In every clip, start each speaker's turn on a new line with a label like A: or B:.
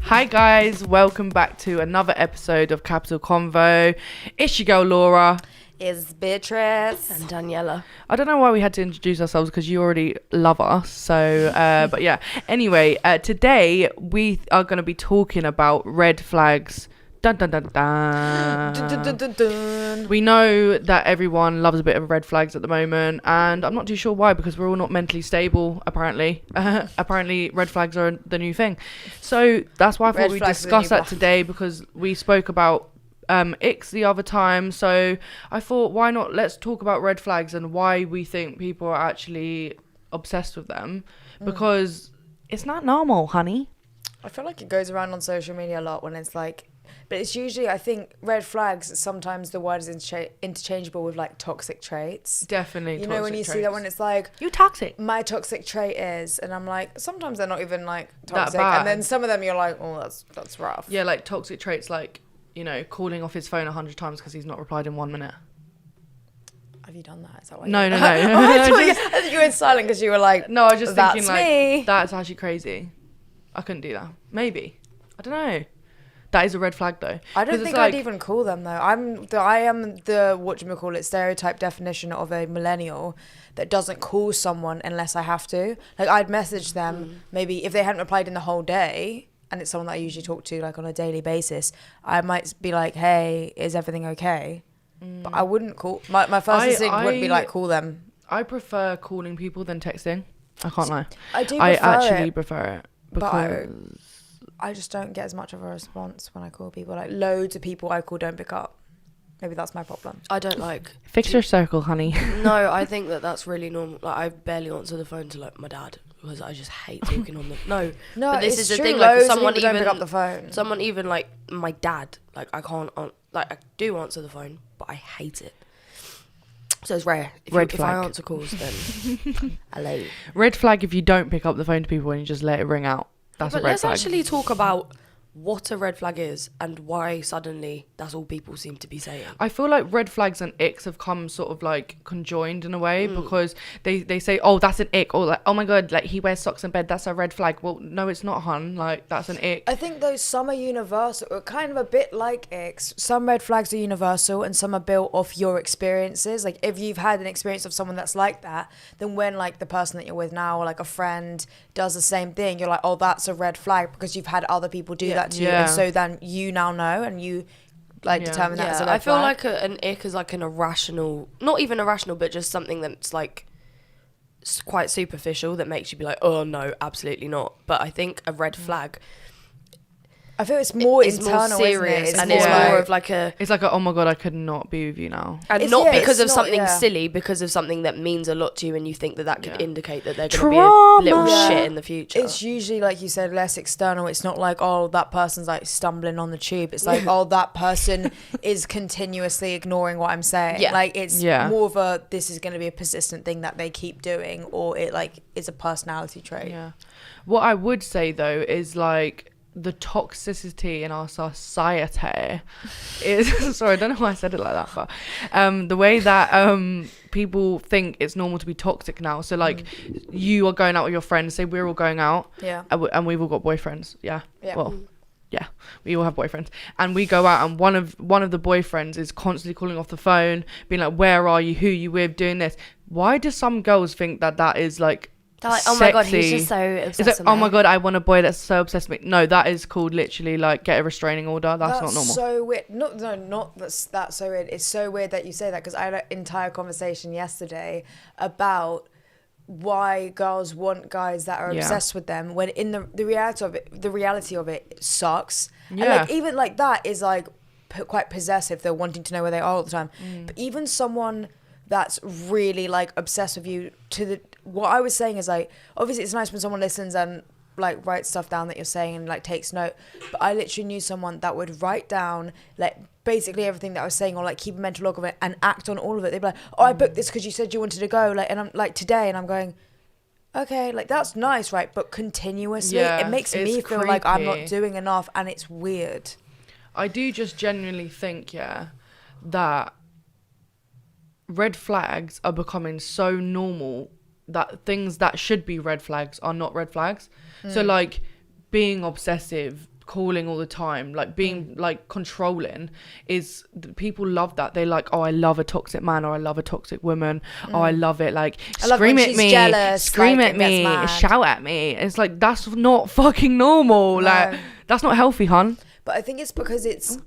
A: Hi guys, welcome back to another episode of Capital Convo. It's your girl Laura.
B: Is Beatrice
C: and Daniella.
A: I don't know why we had to introduce ourselves because you already love us. So, but yeah. Anyway, today we are going to be talking about red flags. Dun, dun, dun, dun.
B: Dun, dun, dun, dun.
A: We know that everyone loves a bit of red flags at the moment, and I'm not too sure why, because we're all not mentally stable, apparently. Apparently, red flags are the new thing. So that's why I thought we'd discuss that today, because we spoke about icks the other time. So I thought, why not? Let's talk about red flags and why we think people are actually obsessed with them, because it's not normal, honey.
B: I feel like it goes around on social media a lot when it's like, but it's usually, I think, red flags, sometimes the word is interchangeable with like toxic traits.
A: Definitely.
B: You know, when you see that, when it's like,
A: you toxic.
B: My toxic trait is, and I'm like, sometimes they're not even like toxic,
A: bad.
B: and then some of them you're like, oh, that's rough.
A: Yeah, like toxic traits, like, you know, calling off his phone 100 times because he's not replied in 1 minute.
B: Have you done that? Is that why?
A: No.
B: I thought you were silent because you were like,
A: no, I was just thinking
B: that's
A: like,
B: me.
A: that's actually crazy. I couldn't do that. Maybe. I don't know. That is a red flag though.
B: I don't think I'd even call them though. I am the whatchamacallit stereotype definition of a millennial that doesn't call someone unless I have to. Like, I'd message them maybe if they hadn't replied in the whole day, and it's someone that I usually talk to like on a daily basis, I might be like, hey, is everything okay? But I wouldn't call, my first instinct would be like, call them.
A: I prefer calling people than texting. I can't lie.
B: I
A: actually prefer it.
B: Because I just don't get as much of a response when I call people. Like, loads of people I call don't pick up. Maybe that's my problem.
C: I don't like...
A: Fix your circle, honey.
C: No, I think that's really normal. Like, I barely answer the phone to like my dad because I just hate talking on the... No,
B: but
C: this is the
B: true.
C: thing. Like,
B: Someone even don't pick up the phone.
C: Someone even like my dad. Like, I can't... like, I do answer the phone, but I hate it. So it's rare. If I answer calls, then hello.
A: Red flag if you don't pick up the phone to people and you just let it ring out. That's a red flag.
C: Let's actually talk about what a red flag is and why suddenly that's all people seem to be saying.
A: I feel like red flags and icks have come sort of like conjoined in a way, because they say, oh, that's an ick, or like, oh my god, like he wears socks in bed, that's a red flag. Well, no, it's not, hun. Like, that's an ick.
B: I think those some are universal, kind of a bit like icks. Some red flags are universal and some are built off your experiences. Like, if you've had an experience of someone that's like that, then when like the person that you're with now, or like a friend, does the same thing, you're like, oh, that's a red flag because you've had other people do that to you, and so then you now know, and you like determine that as a red
C: I feel
B: flag.
C: like an ick is like an irrational, not even irrational, but just something that's like quite superficial that makes you be like, oh no, absolutely not. But I think a red flag,
B: I feel it's more internal,
C: more serious,
B: isn't it?
C: and it's more of like a...
A: It's like a, oh my god, I could not be with you now.
C: And
B: it's,
C: not because of
B: not,
C: something silly, because of something that means a lot to you, and you think that could indicate that they're going to be
A: Trauma.
C: a little shit in the future.
B: It's usually, like you said, less external. It's not like, oh, that person's like stumbling on the tube. It's like, oh, that person is continuously ignoring what I'm saying.
C: Yeah.
B: Like, it's more of a, this is going to be a persistent thing that they keep doing, or it like is a personality trait.
A: Yeah. What I would say though is like, the toxicity in our society is sorry, I don't know why I said it like that, but the way that people think it's normal to be toxic now. So like, you are going out with your friends, say we're all going out, and we've all got boyfriends, we all have boyfriends, and we go out, and one of the boyfriends is constantly calling off the phone, being like, where are you, who you with, doing this. Why do some girls think that is like,
C: they're like, oh my god, he's just so obsessed
A: it's like,
C: with
A: oh
C: me.
A: my god, I want a boy that's so obsessed with me. No, that is called literally like, get a restraining order. That's not normal.
B: So weird. That's so weird. It's so weird that you say that, because I had an entire conversation yesterday about why girls want guys that are obsessed with them, when in the reality of it sucks. And like, even like that is like quite possessive. They're wanting to know where they are all the time. But even someone that's really like obsessed with you, what I was saying is like, obviously it's nice when someone listens and like writes stuff down that you're saying and like takes note, but I literally knew someone that would write down like basically everything that I was saying, or like keep a mental log of it and act on all of it. They'd be like, oh, I booked this because you said you wanted to go, like, and I'm like, today, and I'm going, okay, like that's nice, right? But continuously, it makes me feel like I'm not doing enough, and it's weird.
A: I do just genuinely think that red flags are becoming so normal that things that should be red flags are not red flags. So like being obsessive, calling all the time, like being like controlling, is people love that. They like, oh, I love a toxic man, or I love a toxic woman. Oh, I love it. Like, scream at me, jealous, scream at me, shout at me. It's like, that's not fucking normal. No. Like, that's not healthy, hun.
B: But I think it's because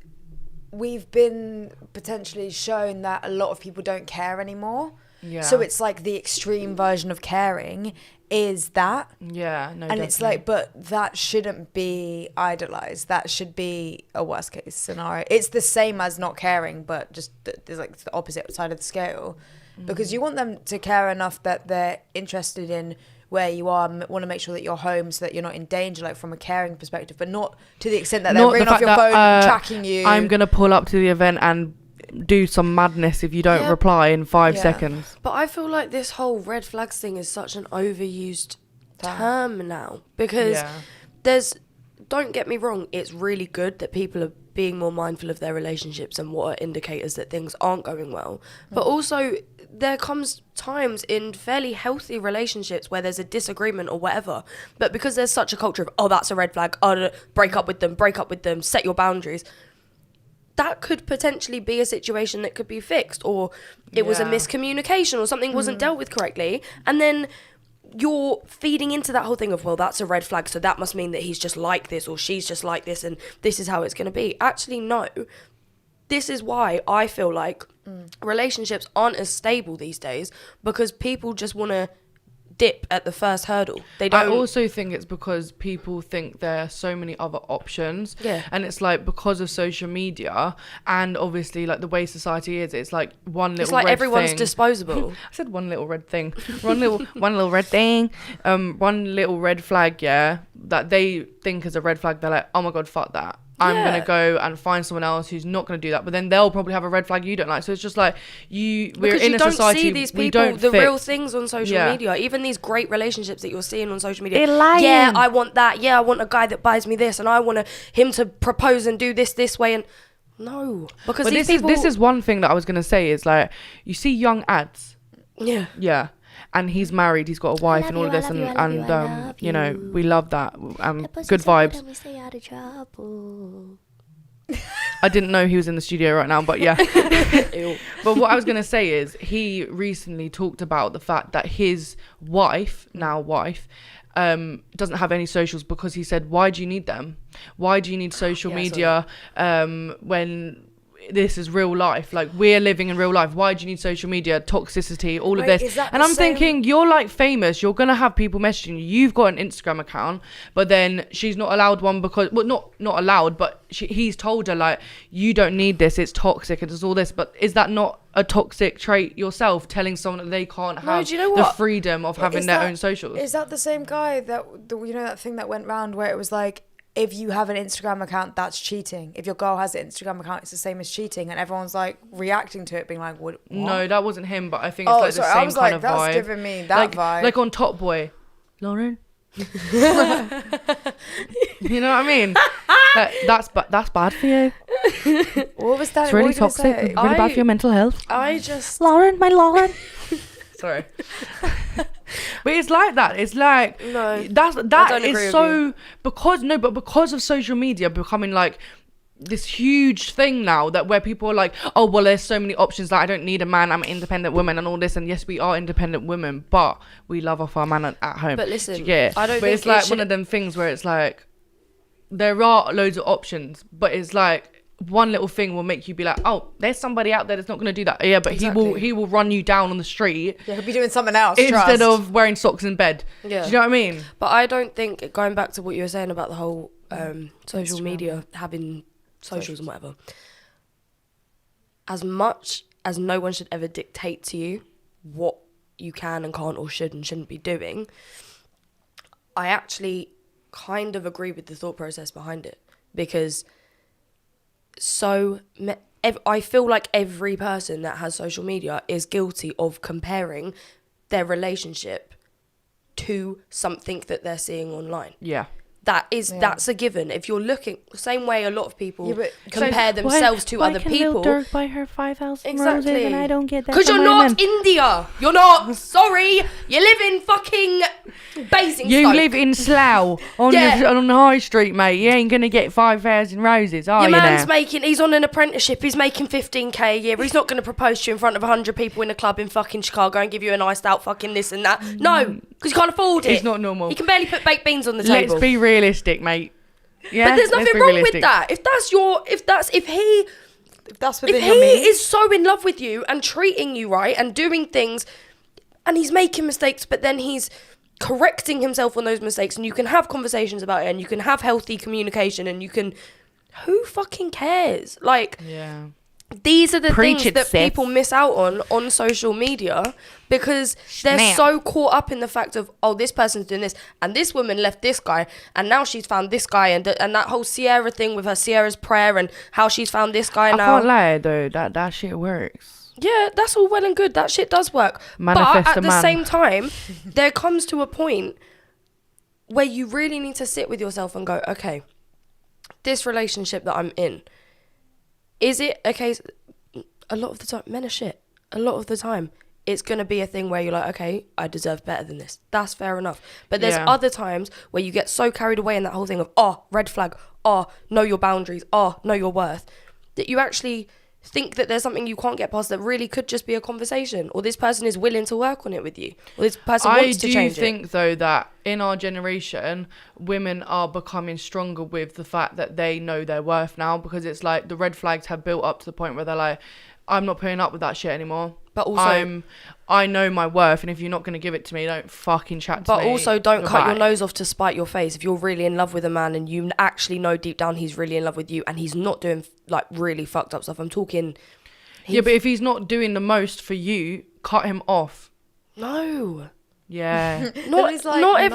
B: we've been potentially shown that a lot of people don't care anymore. Yeah. So it's like the extreme version of caring is that.
A: Yeah, no,
B: and
A: definitely.
B: It's like, but that shouldn't be idolized. That should be a worst case scenario. It's the same as not caring, but just there's like the opposite side of the scale. Because you want them to care enough that they're interested in where you are, want to make sure that you're home so that you're not in danger, like from a caring perspective, but not to the extent that they're ringing off your phone, tracking you.
A: I'm going to pull up to the event and do some madness if you don't reply in 5 seconds.
C: But I feel like this whole red flags thing is such an overused term now, because don't get me wrong, it's really good that people are being more mindful of their relationships and what are indicators that things aren't going well. But also there comes times in fairly healthy relationships where there's a disagreement or whatever, but because there's such a culture of, oh, that's a red flag, oh, break up with them, set your boundaries, that could potentially be a situation that could be fixed, or it was a miscommunication, or something wasn't dealt with correctly, and then you're feeding into that whole thing of, well, that's a red flag, so that must mean that he's just like this, or she's just like this, and this is how it's going to be. Actually, no. This is why I feel like relationships aren't as stable these days, because people just want to dip at the first hurdle. They don't.
A: I also think it's because people think there are so many other options.
C: Yeah.
A: And it's like, because of social media and obviously like the way society is, it's like one little red thing.
C: It's like everyone's disposable.
A: I said one little red thing. one little red thing. One little red flag, that they think is a red flag. They're like, oh my God, fuck that. I'm going to go and find someone else who's not going to do that. But then they'll probably have a red flag you don't like. So it's just like, we're in a society, we don't
C: see these people, the real things on social media. Even these great relationships that you're seeing on social media.
A: They're lying.
C: Yeah, I want that. Yeah, I want a guy that buys me this. And I want him to propose and do this way. And no. Because
A: but this is one thing that I was going to say is like, you see young ads.
C: Yeah.
A: Yeah. And he's married, he's got a wife and all of this, and you know, we love that. Good vibes. I didn't know he was in the studio right now, but yeah. But what I was going to say is, he recently talked about the fact that his wife, doesn't have any socials, because he said, why do you need them? Why do you need social media when this is real life? Like, we're living in real life. Why do you need social media, toxicity, all of this? And I'm thinking, you're like famous, you're gonna have people messaging you, you've got an Instagram account, but then she's not allowed one because, well, not allowed, but he's told her, like, you don't need this, it's toxic, and it's all this. But is that not a toxic trait yourself, telling someone that they can't have the freedom of having their own socials?
B: Is that the same guy that you know, that thing that went round where it was like, if you have an Instagram account, that's cheating. If your girl has an Instagram account, it's the same as cheating. And everyone's like reacting to it, being like, what?
A: No, that wasn't him, but I think it's like the same kind of vibe.
B: That's giving me that vibe.
A: Like on Top Boy. Lauren? You know what I mean? That's bad for you.
B: What was that?
A: It's really toxic. Really bad for your mental health.
C: Lauren, my Lauren.
A: Sorry. But it's like that. It's like,
C: no,
A: that is so, because of social media becoming like this huge thing now, that where people are like, oh, well, there's so many options, that I don't need a man, I'm an independent woman and all this. And yes, we are independent women, but we love off our man at home.
C: But listen,
A: I don't think it's like one of them things where it's like, there are loads of options, but it's like, one little thing will make you be like, oh, there's somebody out there that's not going to do that. Yeah, but he will run you down on the street.
B: Yeah, he'll be doing something else
A: instead of wearing socks in bed.
C: Yeah.
A: Do you know what I mean?
C: But I don't think, going back to what you were saying about the whole social media, having socials and whatever, as much as no one should ever dictate to you what you can and can't or should and shouldn't be doing, I actually kind of agree with the thought process behind it, because I feel like every person that has social media is guilty of comparing their relationship to something that they're seeing online.
A: Yeah.
C: That's a given. If you're looking same way a lot of people compare
A: so
C: themselves to other people.
A: Why can Lil Durk buy her 5,000 roses and I don't get that?
C: Because you're not India. You're not. Sorry, you live in fucking Basingstoke.
A: You live in Slough on the high street, mate. You ain't gonna get 5,000 roses, are you? Your man's
C: he's on an apprenticeship. He's making 15k a year. He's not gonna propose to you in front of 100 people in a club in fucking Chicago and give you a iced out fucking this and that. No, because you can't afford it.
A: It's not normal.
C: He can barely put baked beans on the table.
A: Let's be realistic, mate. Yeah,
C: but there's nothing wrong with that. If he is so in love with you and treating you right and doing things, and he's making mistakes, but then he's correcting himself on those mistakes, and you can have conversations about it, and you can have healthy communication, and you can. Who fucking cares? Like, these are the things that people miss out on social media because they're so caught up in the fact of, oh, this person's doing this and this woman left this guy and now she's found this guy and that whole Sierra thing with her Sierra's prayer and how she's found this guy now.
A: I can't lie though, that shit works.
C: Yeah, that's all well and good. That shit does work.
A: Manifest
C: but at the same time, there comes to a point where you really need to sit with yourself and go, okay, this relationship that I'm in, is it a case, a lot of the time, men are shit. A lot of the time, it's going to be a thing where you're like, okay, I deserve better than this. That's fair enough. But there's other times where you get so carried away in that whole thing of, oh, red flag, oh, know your boundaries, oh, know your worth, that you actually think that there's something you can't get past that really could just be a conversation, or this person is willing to work on it with you, or this person wants to change it.
A: I do think though that in our generation women are becoming stronger with the fact that they know their worth now, because it's like the red flags have built up to the point where they're like, I'm not putting up with that shit anymore. But also, I know my worth, and if you're not going to give it to me, don't fucking chat to me.
C: But also, don't cut your nose off to spite your face. If you're really in love with a man and you actually know deep down he's really in love with you and he's not doing like really fucked up stuff. I'm talking.
A: Yeah, but if he's not doing the most for you, cut him off.
C: No.
A: Yeah.
C: Not necessarily.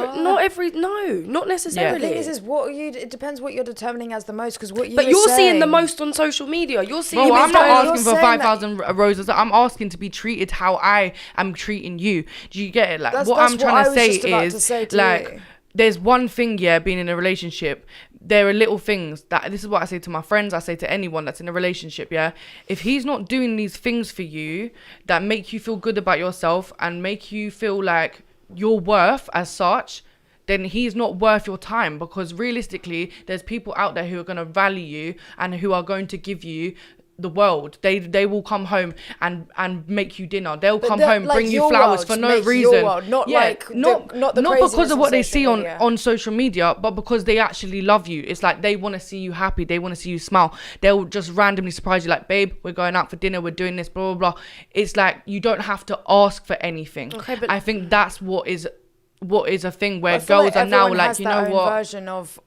B: The thing is it depends what you're determining as the most, because what you.
C: But you're seeing the most on social media. You're seeing.
A: I'm not asking for 5,000 roses. I'm asking to be treated how I am treating you. Do you get it? Like what I'm trying to say is like. There's one thing, being in a relationship, there are little things that, this is what I say to my friends, I say to anyone that's in a relationship, if he's not doing these things for you that make you feel good about yourself and make you feel like your worth as such, then he's not worth your time, because realistically, there's people out there who are going to value you and who are going to give you the world. They will come home and make you dinner. They'll come home, like, bring you flowers for no reason. Not because of what they see on social media, but because they actually love you. It's like they want to see you happy. They want to see you smile. They'll just randomly surprise you, like, babe, we're going out for dinner. We're doing this, blah, blah, blah. It's like you don't have to ask for anything. Okay, but I think that's what is a thing where girls are now like, you know what,
B: version of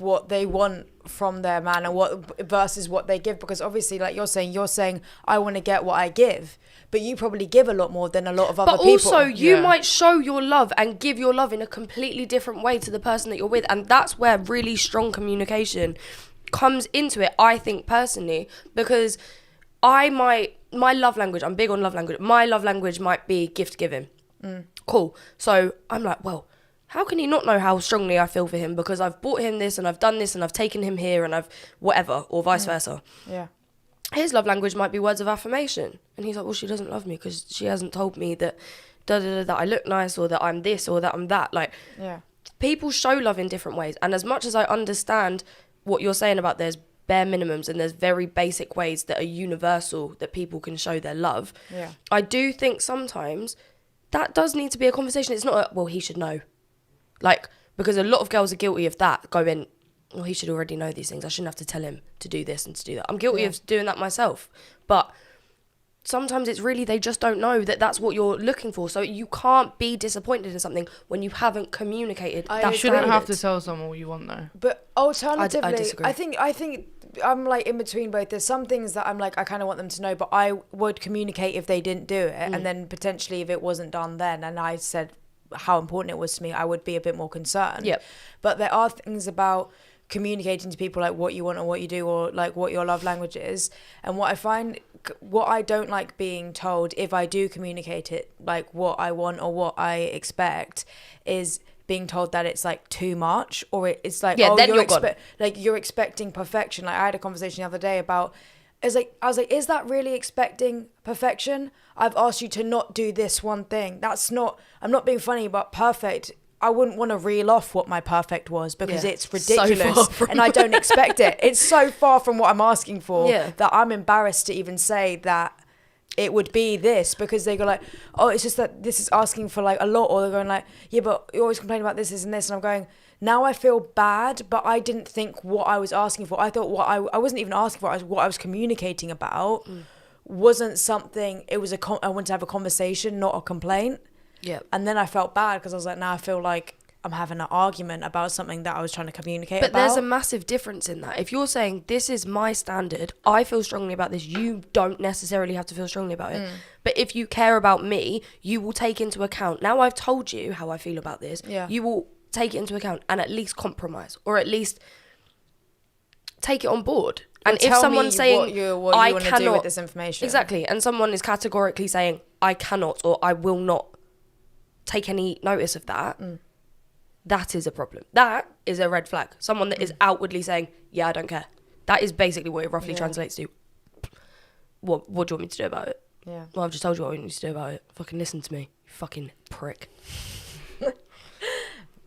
B: what they want from their man and what versus what they give, because obviously, like you're saying I want to get what I give, but you probably give a lot more than a lot of other people. But
C: also you might show your love and give your love in a completely different way to the person that you're with, and that's where really strong communication comes into it, I think, personally, because my love language, I'm big on love language, my love language might be gift giving. Cool. So I'm like, well, how can he not know how strongly I feel for him, because I've bought him this and I've done this and I've taken him here and I've whatever, or vice versa. Yeah. His love language might be words of affirmation, and he's like, well, she doesn't love me because she hasn't told me that that I look nice, or that I'm this, or that I'm that. Like, people show love in different ways, and as much as I understand what you're saying about there's bare minimums and there's very basic ways that are universal that people can show their love, I do think sometimes that does need to be a conversation. It's not well, he should know. Like, because a lot of girls are guilty of that, going, well, he should already know these things. I shouldn't have to tell him to do this and to do that. I'm guilty of doing that myself. But sometimes it's really, they just don't know that that's what you're looking for. So you can't be disappointed in something when you haven't communicated.
A: You shouldn't have to tell someone what you want, though.
B: But alternatively,
C: I disagree.
B: I think I'm like in between both. There's some things that I'm like, I kind of want them to know, but I would communicate if they didn't do it. And then potentially if it wasn't done then, and I said how important it was to me, I would be a bit more concerned. Yep. But there are things about communicating to people, like what you want or what you do, or like what your love language is. And what I don't like being told, if I do communicate it, like what I want or what I expect, is being told that it's like too much, or it's like,
C: then you're gone.
B: Like you're expecting perfection. Like I had a conversation the other day about, I was like, is that really expecting perfection? I've asked you to not do this one thing. I'm not being funny, but perfect. I wouldn't want to reel off what my perfect was because it's ridiculous and I don't expect it. It's so far from what I'm asking for that I'm embarrassed to even say that it would be this, because they go like, oh, it's just that this is asking for like a lot, or they're going like, yeah, but you always complain about this and this, and I'm going, now I feel bad, but I didn't think what I was asking for. I thought what I wasn't even asking for, what I was communicating about wasn't something, it was I wanted to have a conversation, not a complaint.
C: Yeah.
B: And then I felt bad because I was like, now I feel like I'm having an argument about something that I was trying to communicate about.
C: But there's a massive difference in that. If you're saying, this is my standard, I feel strongly about this, you don't necessarily have to feel strongly about it. But if you care about me, you will take into account, now I've told you how I feel about this, you will take it into account and at least compromise, or at least take it on board. And if someone's saying,
B: what you
C: I
B: want
C: cannot
B: to do with this information.
C: Exactly. And someone is categorically saying, I cannot, or I will not take any notice of that, that is a problem. That is a red flag. Someone that is outwardly saying, yeah, I don't care. That is basically what it roughly translates to. What do you want me to do about it?
B: Yeah.
C: Well, I've just told you what I want you to do about it. Fucking listen to me, you fucking prick.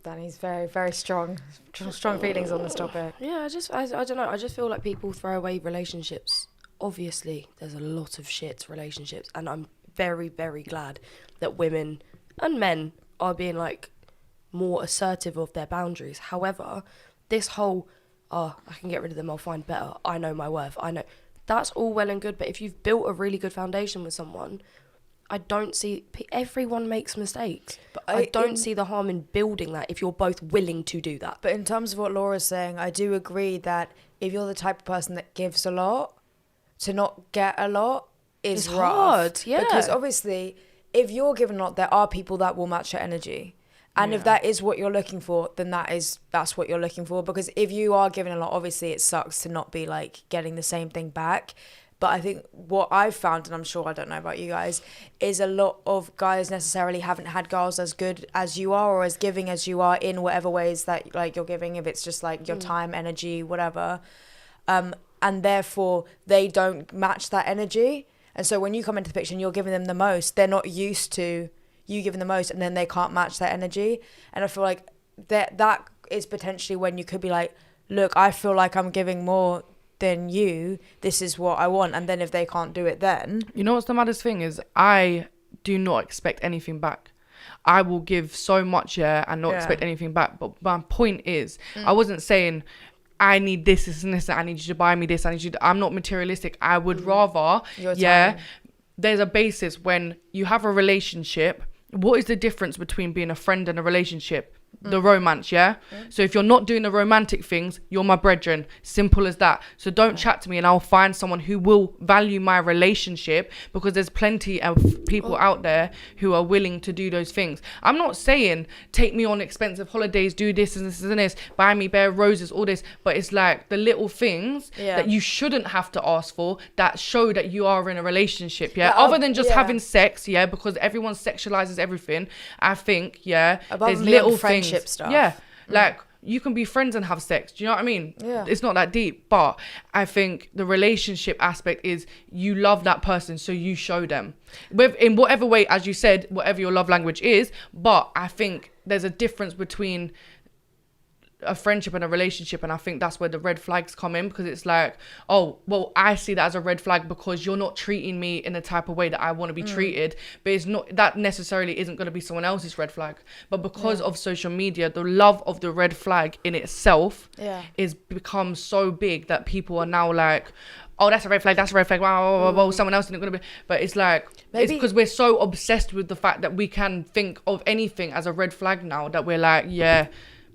B: Danny's very, very strong feelings on this topic.
C: Yeah, I don't know. I just feel like people throw away relationships. Obviously, there's a lot of shit relationships, and I'm very, very glad that women and men are being like more assertive of their boundaries. However, this whole, I can get rid of them, I'll find better, I know my worth, that's all well and good, but if you've built a really good foundation with someone, I don't see, everyone makes mistakes, but I don't see the harm in building that if you're both willing to do that.
B: But in terms of what Laura's saying, I do agree that if you're the type of person that gives a lot, to not get a lot is rough.
C: Hard, yeah.
B: Because obviously, if you're given a lot, there are people that will match your energy. And if that is what you're looking for, then that's what you're looking for. Because if you are given a lot, obviously it sucks to not be like getting the same thing back. But I think what I've found, and I'm sure I don't know about you guys, is a lot of guys necessarily haven't had girls as good as you are or as giving as you are in whatever ways that like you're giving, if it's just like your time, energy, whatever. And therefore they don't match that energy. And so when you come into the picture and you're giving them the most, they're not used to you giving the most, and then they can't match that energy. And I feel like that is potentially when you could be like, look, I feel like I'm giving more than you, this is what I want. And then if they can't do it, then
A: you know what's the maddest thing is, I do not expect anything back. I will give so much and not expect anything back. But my point is, I wasn't saying I need this and this, I need you to buy me this, I'm not materialistic. I would rather there's a basis. When you have a relationship, what is the difference between being a friend and a relationship? The romance, so if you're not doing the romantic things, you're my brethren, simple as that. So don't chat to me, and I'll find someone who will value my relationship, because there's plenty of people out there who are willing to do those things. I'm not saying take me on expensive holidays, do this and this and this, buy me bare roses, all this, but it's like the little things that you shouldn't have to ask for that show that you are in a relationship, other than just having sex, because everyone sexualizes everything. I think there's little things stuff. Like you can be friends and have sex, do you know what I mean? It's not that deep. But I think the relationship aspect is you love that person, so you show them in whatever way, as you said, whatever your love language is. But I think there's a difference between a friendship and a relationship, and I think that's where the red flags come in, because it's like, oh well, I see that as a red flag because you're not treating me in the type of way that I want to be treated. But it's not, that necessarily isn't going to be someone else's red flag. But because of social media, the love of the red flag in itself is become so big that people are now like, oh, that's a red flag, wow, someone else isn't going to be. But it's like, it's because we're so obsessed with the fact that we can think of anything as a red flag now, that we're like,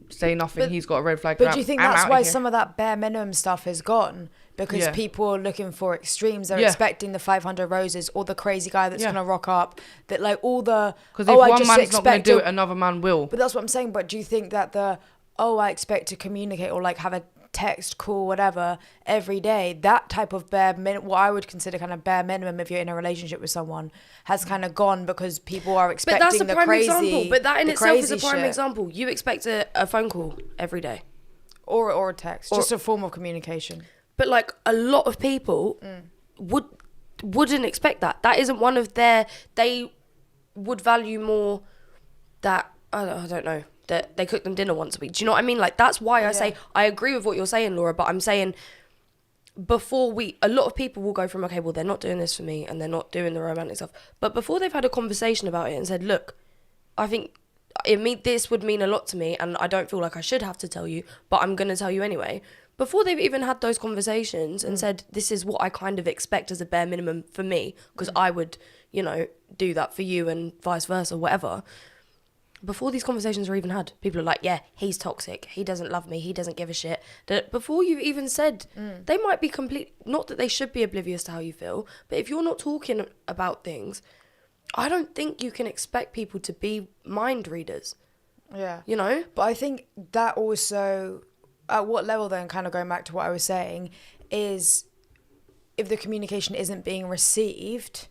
A: say nothing, he's got a red flag.
B: But do you think that's why some of that bare minimum stuff is gone? Because people are looking for extremes. They're expecting the 500 roses, or the crazy guy that's going to rock up. That like all the...
A: Because if one man's not going to do it, another man will.
B: But that's what I'm saying. But do you think that I expect to communicate or like have a text, call, whatever, every day, that type of what I would consider kind of bare minimum if you're in a relationship with someone has kind of gone because people are expecting
C: but that's a prime example. But that in itself is a prime
B: shit.
C: example. You expect a phone call every day.
B: Or a text, just a form of communication.
C: But like a lot of people wouldn't expect that. That isn't one of their... They would value more that... I don't know. That they cook them dinner once a week. Do you know what I mean? Like, that's why I say... I agree with what you're saying, Laura, but I'm saying... A lot of people will go from, okay, well, they're not doing this for me and they're not doing the romantic stuff. But before they've had a conversation about it and said, look, I think this would mean a lot to me and I don't feel like I should have to tell you, but I'm going to tell you anyway. Before they've even had those conversations and said, this is what I kind of expect as a bare minimum for me, because I would, do that for you and vice versa, whatever. Before these conversations are even had, people are like, yeah, he's toxic. He doesn't love me. He doesn't give a shit. That before you've even said, they might be not that they should be oblivious to how you feel, but if you're not talking about things, I don't think you can expect people to be mind readers.
B: Yeah.
C: But
B: I think that also, at what level then, kind of going back to what I was saying, is if the communication isn't being received...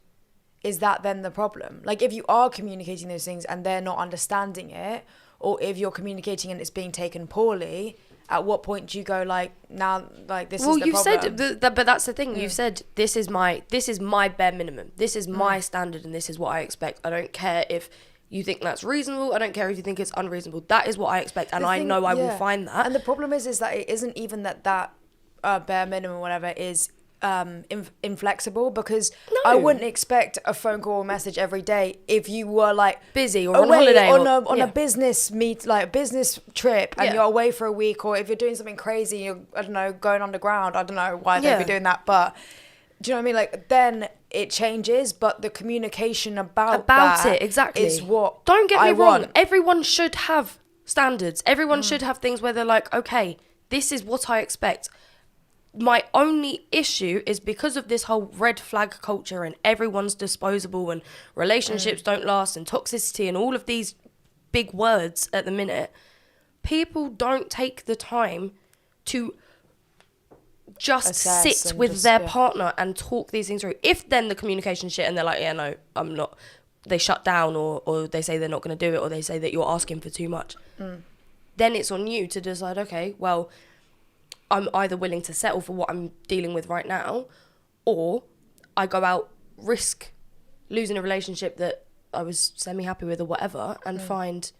B: is that then the problem? Like, if you are communicating those things and they're not understanding it, or if you're communicating and it's being taken poorly, at what point do you go, like, now, like, this is the problem?
C: Well, you've said, but that's the thing. You've said, this is my bare minimum. This is my standard and this is what I expect. I don't care if you think that's reasonable. I don't care if you think it's unreasonable. That is what I expect, and I know I will find that.
B: And the problem is that it isn't even that bare minimum, whatever, is... inflexible, because I wouldn't expect a phone call or message every day if you were like
C: busy or on holiday
B: on a business business trip and you're away for a week, or if you're doing something crazy, you're, I don't know, going underground. I don't know why they'd be doing that, but do you know what I mean? Like, then it changes, but the communication about
C: it exactly
B: is what
C: don't get me wrong.
B: want.
C: Everyone should have standards. Everyone should have things where they're like, okay, this is what I expect. My only issue is because of this whole red flag culture and everyone's disposable and relationships don't last and toxicity and all of these big words at the minute, people don't take the time to just sit with their partner and talk these things through. If then the communication shit and they're like, yeah, no, I'm not, they shut down or they say they're not going to do it, or they say that you're asking for too much, then it's on you to decide, okay, well, I'm either willing to settle for what I'm dealing with right now, or I go out, risk losing a relationship that I was semi-happy with or whatever, and find...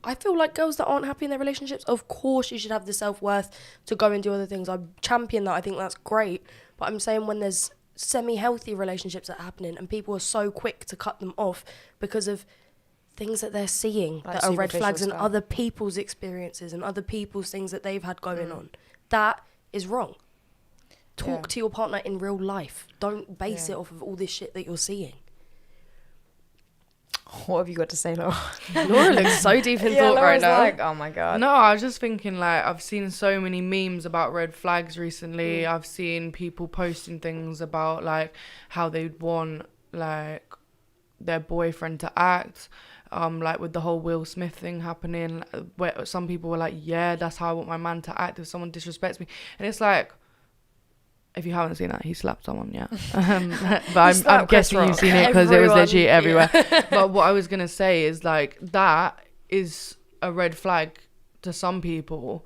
C: I feel like girls that aren't happy in their relationships, of course you should have the self-worth to go and do other things. I champion that. I think that's great. But I'm saying when there's semi-healthy relationships that are happening and people are so quick to cut them off because of things that they're seeing like that are red flags and other people's experiences and other people's things that they've had going on. That is wrong. Talk to your partner in real life. Don't base it off of all this shit that you're seeing.
B: What have you got to say, Laura?
C: Laura looks so deep in thought right now.
B: Like, oh my God.
A: No, I was just thinking, like, I've seen so many memes about red flags recently. I've seen people posting things about, like, how they'd want, like, their boyfriend to act. Like with the whole Will Smith thing happening, where some people were like, yeah, that's how I want my man to act if someone disrespects me. And it's like, if you haven't seen that, he slapped someone, but I'm guessing you've seen it because it was literally everywhere. But what I was going to say is, like, that is a red flag to some people.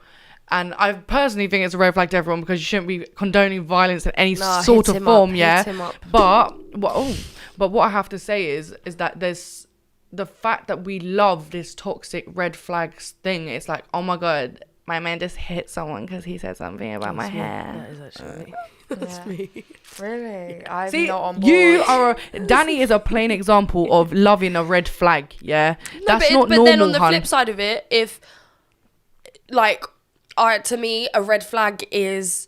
A: And I personally think it's a red flag to everyone, because you shouldn't be condoning violence in any sort of form, But what I have to say is that there's the fact that we love this toxic red flags thing. It's like, oh my God, my man just hit someone because he said something about my hair.
C: That is actually me. That's me.
B: Really? I'm not on board.
A: Danny is a plain example of loving a red flag, yeah? That's not normal,
C: But then on the flip side of it, if, like, to me, a red flag is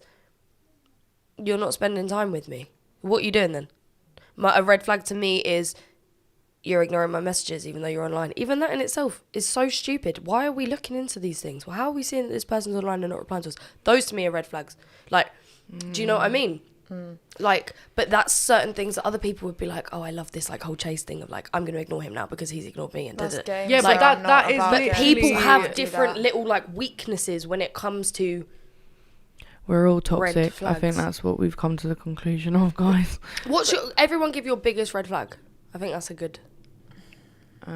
C: you're not spending time with me. What are you doing then? A red flag to me is you're ignoring my messages even though you're online. Even that in itself is so stupid. Why are we looking into these things? Well, how are we seeing that this person's online and not replying to us? Those to me are red flags. Like, do you know what I mean? Like, but that's certain things that other people would be like, oh, I love this, like, whole chase thing of, like, I'm going to ignore him now because he's ignored me and did it.
A: Yeah,
C: like,
A: but that is
C: but people have different little, like, weaknesses when it comes to
A: We're all toxic. I think that's what we've come to the conclusion of, guys.
C: Everyone give your biggest red flag? I think that's a good...
A: I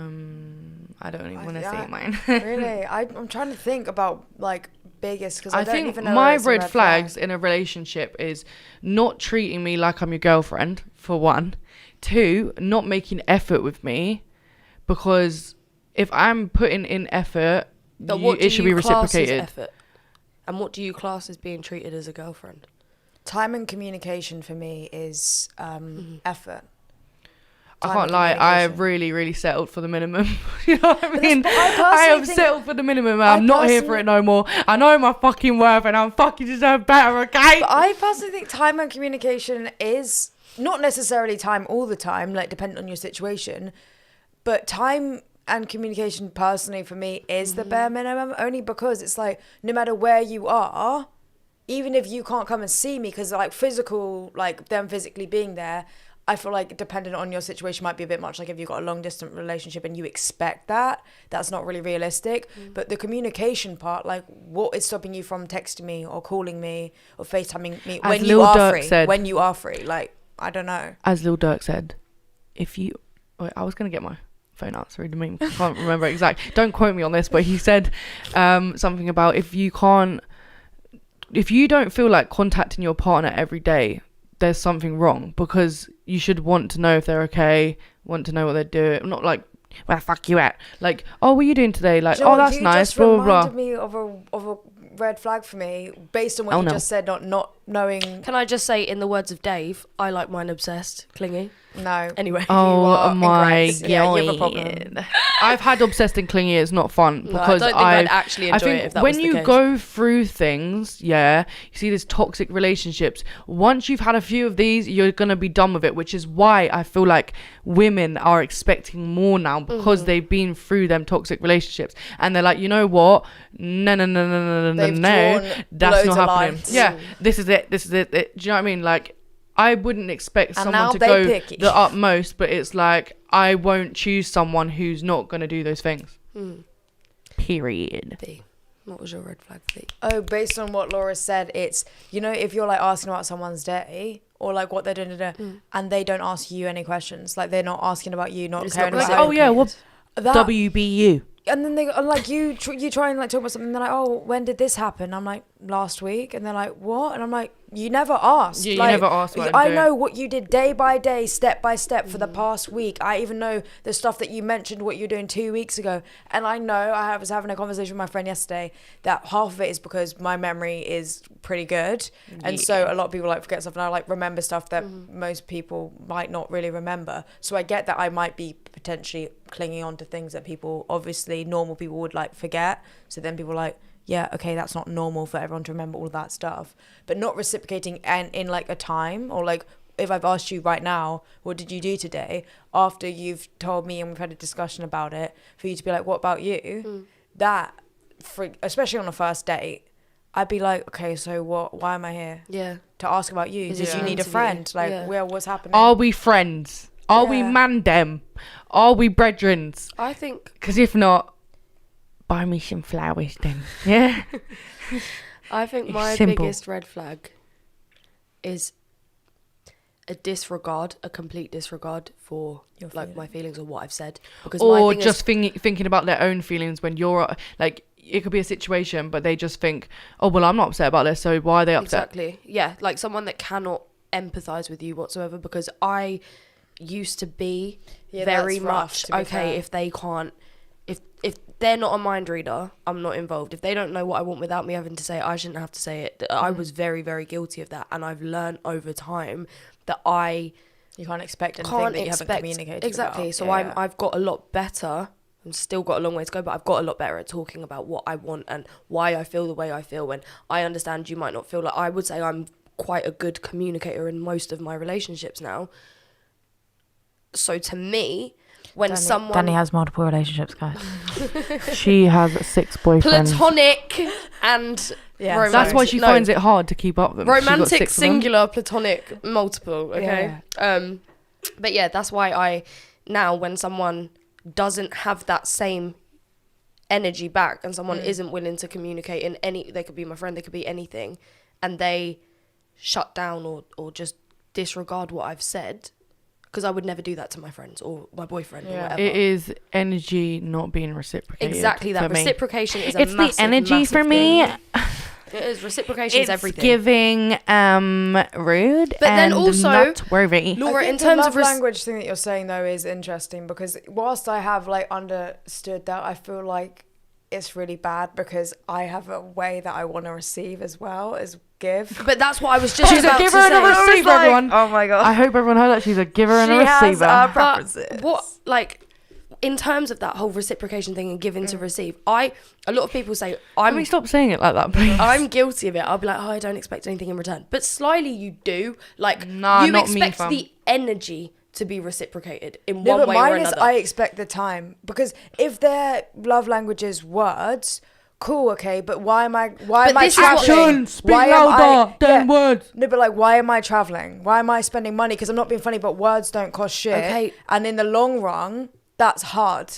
A: don't even want to say mine.
B: Really? I'm trying to think about, like, biggest, because I don't
A: think
B: even know
A: my red flags in a relationship is not treating me like I'm your girlfriend, for one. 2, not making effort with me, because if I'm putting in effort, it should be reciprocated.
C: Effort? And what do you class as being treated as a girlfriend?
B: Time and communication for me is effort.
A: I can't lie, I have really, really settled for the minimum. You know what I mean? I have settled for the minimum. I'm not here for it no more. I know my fucking worth and I'm fucking deserve better, okay?
B: But I personally think time and communication is not necessarily time all the time, like depending on your situation, but time and communication personally for me is the bare minimum, only because it's like no matter where you are, even if you can't come and see me, because like physical, like them physically being there, I feel like dependent on your situation might be a bit much. Like if you've got a long distance relationship and you expect that's not really realistic. But the communication part, like what is stopping you from texting me or calling me or FaceTiming me when you are free? Like, I don't know.
A: As Lil Durk said, I was going to get my phone out, sorry, I can't remember exactly. Don't quote me on this, but he said something about if you don't feel like contacting your partner every day, there's something wrong, because you should want to know if they're okay, want to know what they're doing, not like where the fuck you at, like, oh, what are you doing today, like, oh, that's nice, blah blah blah.
B: You just reminded me of a red flag for me based on what you just said, not knowing.
C: Can I just say, in the words of Dave, I like mine obsessed, clingy.
B: No.
C: Anyway.
A: Oh my god.
B: Yeah, you have a problem.
A: I've had obsessed and clingy. It's not fun, because
C: I don't think I'd actually enjoy it if that was the case.
A: When you go through things, you see these toxic relationships. Once you've had a few of these, you're gonna be done with it, which is why I feel like women are expecting more now, because they've been through them toxic relationships, and they're like, you know what? No, that's not happening. Yeah, this is it. Do you know what I mean? Like, I wouldn't expect someone to go the utmost, but it's like, I won't choose someone who's not going to do those things. Period.
C: B. What was your red flag, B?
B: Oh, based on what Laura said, it's, you know, if you're like asking about someone's day or like what they're doing and they don't ask you any questions, like they're not asking about you, not caring about
A: oh yeah, what WBU?
B: And then they like you try and like talk about something, and they're like, oh, when did this happen? I'm like, last week. And they're like, what? And I'm like, you never asked.
A: Yeah, you
B: like,
A: never asked what
B: I know what you did day by day, step by step for the past week. I even know the stuff that you mentioned, what you were doing 2 weeks ago. And I know, I was having a conversation with my friend yesterday, that half of it is because my memory is pretty good. And so a lot of people like forget stuff, and I like remember stuff that most people might not really remember. So I get that I might be potentially clinging on to things that people, obviously normal people, would like forget. So then people are like, yeah, okay, that's not normal for everyone to remember all of that stuff, but not reciprocating and in like a time, or like if I've asked you right now, what did you do today, after you've told me and we've had a discussion about it, for you to be like, what about you? That, especially on a first date, I'd be like, okay, so what? Why am I here?
C: Yeah.
B: To ask about you. Did you need a friend? Like, what's happening?
A: Are we friends? Are we mandem? Are we brethrens?
C: I think...
A: Because if not, buy me some flowers then. Yeah.
C: I think my biggest red flag is a complete disregard for like my feelings or what I've said. Because
A: or just thinking about their own feelings when you're like, it could be a situation, but they just think, oh, well, I'm not upset about this, so why are they upset?
C: Exactly. Yeah, like someone that cannot empathize with you whatsoever, because I used to be very much, okay, if they can't, if they're not a mind reader, I'm not involved. If they don't know what I want without me having to say it, I shouldn't have to say it. I was very, very guilty of that, and I've learned over time that
B: you can't expect anything that you haven't communicated
C: exactly.
B: about.
C: So I've got a lot better. I've still got a long way to go, but I've got a lot better at talking about what I want and why I feel the way I feel. When I understand you might not feel like, I would say I'm quite a good communicator in most of my relationships now. So to me, when
B: Danny has multiple relationships, guys.
A: She has 6 boyfriends.
C: Platonic and romantic.
A: That's why she finds it hard to keep up with them.
C: Romantic, singular, platonic, multiple, okay? Yeah. But yeah, that's why now when someone doesn't have that same energy back and someone isn't willing to communicate in they could be my friend, they could be anything, and they shut down or just disregard what I've said, because I would never do that to my friends or my boyfriend or whatever.
A: It is energy not being reciprocated.
C: Exactly that. Reciprocation is a massive,
A: it's the energy
C: massive
A: for me.
C: thing. It is. Reciprocation is everything.
A: It's giving rude
C: but
A: and
C: then also,
A: not worthy.
C: Laura,
B: I think
C: in terms
B: the
C: of
B: love language thing that you're saying though is interesting, because whilst I have like understood that, I feel like it's really bad because I have a way that I want to receive as well as give.
C: But that's what I was just
A: She's a
C: about
A: giver
C: to
A: and a
C: say.
A: receiver, everyone.
B: Oh my god!
A: I hope everyone heard that. She's a giver and a receiver.
B: Has,
C: but what, like, in terms of that whole reciprocation thing and giving to receive, a lot of people say,
A: Can we stop saying it like that, please?
C: I'm guilty of it. I'll be like, oh, I don't expect anything in return. But slyly you do. Like,
A: Nah,
C: you
A: not me,
C: expect
A: fam.
C: the energy to be reciprocated in
B: No,
C: one
B: but
C: way or
B: mine is
C: another.
B: I expect the time, because if their love language is words, cool, okay, but why am I
C: this is what-
B: traveling?
A: Action, speak louder than words.
B: No, but like, why am I traveling? Why am I spending money? Because I'm not being funny, but words don't cost shit.
C: Okay.
B: And in the long run, that's hard.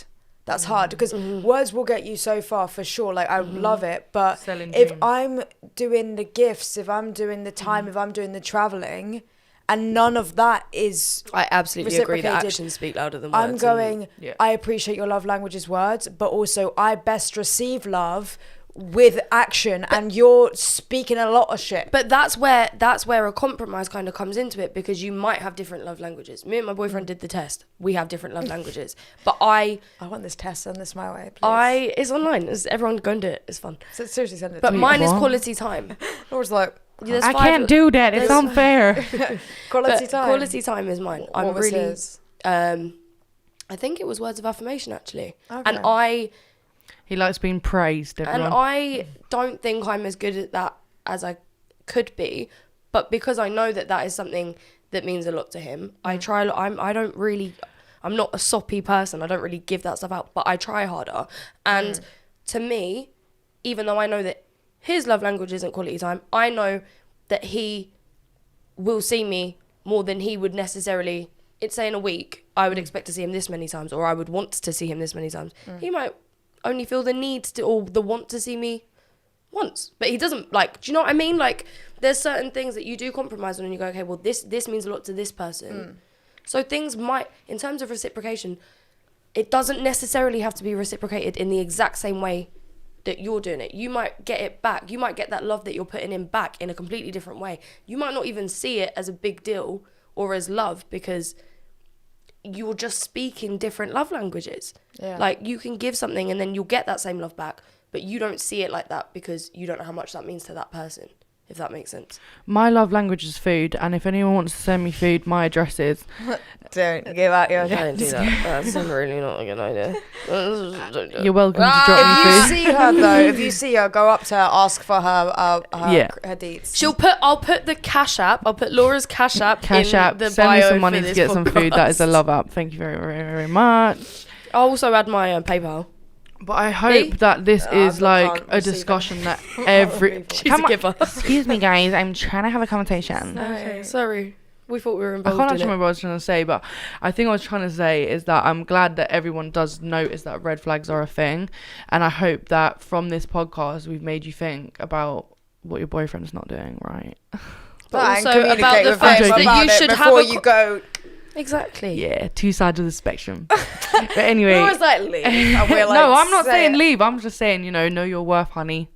B: That's hard, because words will get you so far for sure. Like, I love it, but
A: Selling
B: if
A: dreams.
B: I'm doing the gifts, if I'm doing the time, if I'm doing the traveling, and none of that is
C: I absolutely agree that
B: reciprocated,
C: actions speak louder than words.
B: I'm going,
A: Yeah.
B: I appreciate your love language is words, but also I best receive love with action, and you're speaking a lot of shit.
C: But that's where a compromise kind of comes into it, because you might have different love languages. Me and my boyfriend did the test. We have different love languages. But I
B: want this test, send this my way, please.
C: it's online. Everyone go and do it. It's fun.
B: So seriously, send it
C: But
B: to me.
C: mine is
A: What?
C: quality time.
B: Laura's like,
C: There's
A: I
C: 5
A: can't do that. It's
C: there's-
A: unfair.
B: quality
C: but
B: time.
C: Quality time is mine.
B: What
C: I'm
B: was
C: really
B: his?
C: I think it was words of affirmation, actually.
B: Okay.
C: And
A: He likes being praised, everyone.
C: I don't think I'm as good at that as I could be, but because I know that is something that means a lot to him, I try. I'm not a soppy person. I don't really give that stuff out, but I try harder. And to me, even though I know that his love language isn't quality time, I know that he will see me more than he would necessarily. It's say in a week, I would expect to see him this many times, or I would want to see him this many times. He might only feel the need to, or the want to see me once, but he doesn't, like, do you know what I mean? Like, there's certain things that you do compromise on, and you go, okay, well, this means a lot to this person. So things might, in terms of reciprocation, it doesn't necessarily have to be reciprocated in the exact same way that you're doing it. You might get it back. You might get that love that you're putting in back in a completely different way. You might not even see it as a big deal or as love, because you're just speaking different love languages.
B: Yeah.
C: Like, you can give something and then you'll get that same love back, but you don't see it like that because you don't know how much that means to that person, if that makes sense.
A: My love language is food, and if anyone wants to send me food, my address is...
B: Don't give out your
C: Don't
B: address.
C: do that. That's really not a good idea. Don't do it.
A: You're welcome to drop
B: If
A: me
B: you
A: food.
B: see her though, if you see her, go up to her, ask for her
A: Yeah.
B: her deets.
C: I'll put the Cash App. I'll put Laura's Cash App
A: Cash
C: in
A: app,
C: the
A: send me
C: bio
A: some money
C: for
A: to
C: this
A: get some food. That is a
C: podcast.
A: love app. Thank you very, very, very much.
C: I'll also add my PayPal.
A: But I hope that this is
B: I
A: like
B: can't
A: a
B: receive
A: discussion that every...
C: She's
A: Come
C: a
A: on.
C: giver.
A: Excuse me, guys. I'm trying to have a conversation.
C: Okay, sorry. We thought we were
A: I
C: involved
A: can't
C: in
A: actually
C: it.
A: remember what I was trying to say, but I think what I was trying to say is that I'm glad that everyone does notice that red flags are a thing. And I hope that from this podcast, we've made you think about what your boyfriend's not doing right.
C: But
B: and
C: also about
B: communicate
C: the
B: with
C: fact
B: him
C: that
B: about
C: you
B: it
C: should have
B: before
C: a
B: you go.
C: Exactly.
A: Yeah, two sides of the spectrum. But anyway...
B: Laura's like, leave. And we're like,
A: no, I'm not
B: say
A: saying
B: it.
A: leave. I'm just saying, know your worth, honey.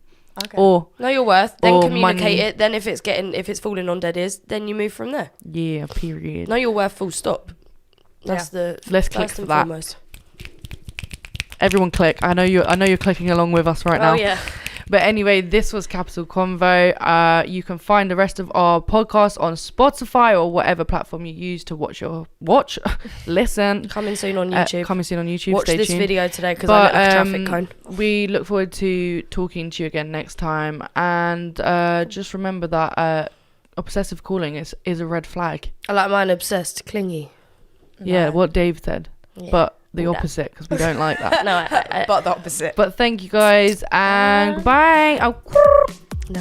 B: Okay.
A: Or,
C: Know your worth, then
A: Or
C: communicate
A: money.
C: it. Then if it's falling on dead ears, then you move from there.
A: yeah, period.
C: Know your worth, full stop. That's the
A: Let's click
C: first
A: for
C: and
A: that.
C: foremost.
A: Everyone click. I know you're clicking along with us right now.
C: Oh yeah.
A: But anyway, this was Capital Convo. You can find the rest of our podcast on Spotify or whatever platform you use to listen.
C: Coming soon on YouTube.
A: Coming soon on YouTube.
C: Watch
A: Stay
C: this
A: tuned.
C: video today because I lit a traffic cone.
A: We look forward to talking to you again next time. And just remember that obsessive calling is a red flag.
C: I like mine obsessed, clingy.
A: Yeah,
B: No.
A: what Dave said.
C: Yeah.
A: But the
C: All that.
A: opposite, because we don't like that.
C: No,
B: But the opposite.
A: But thank you guys, and goodbye. Oh.
C: Bye.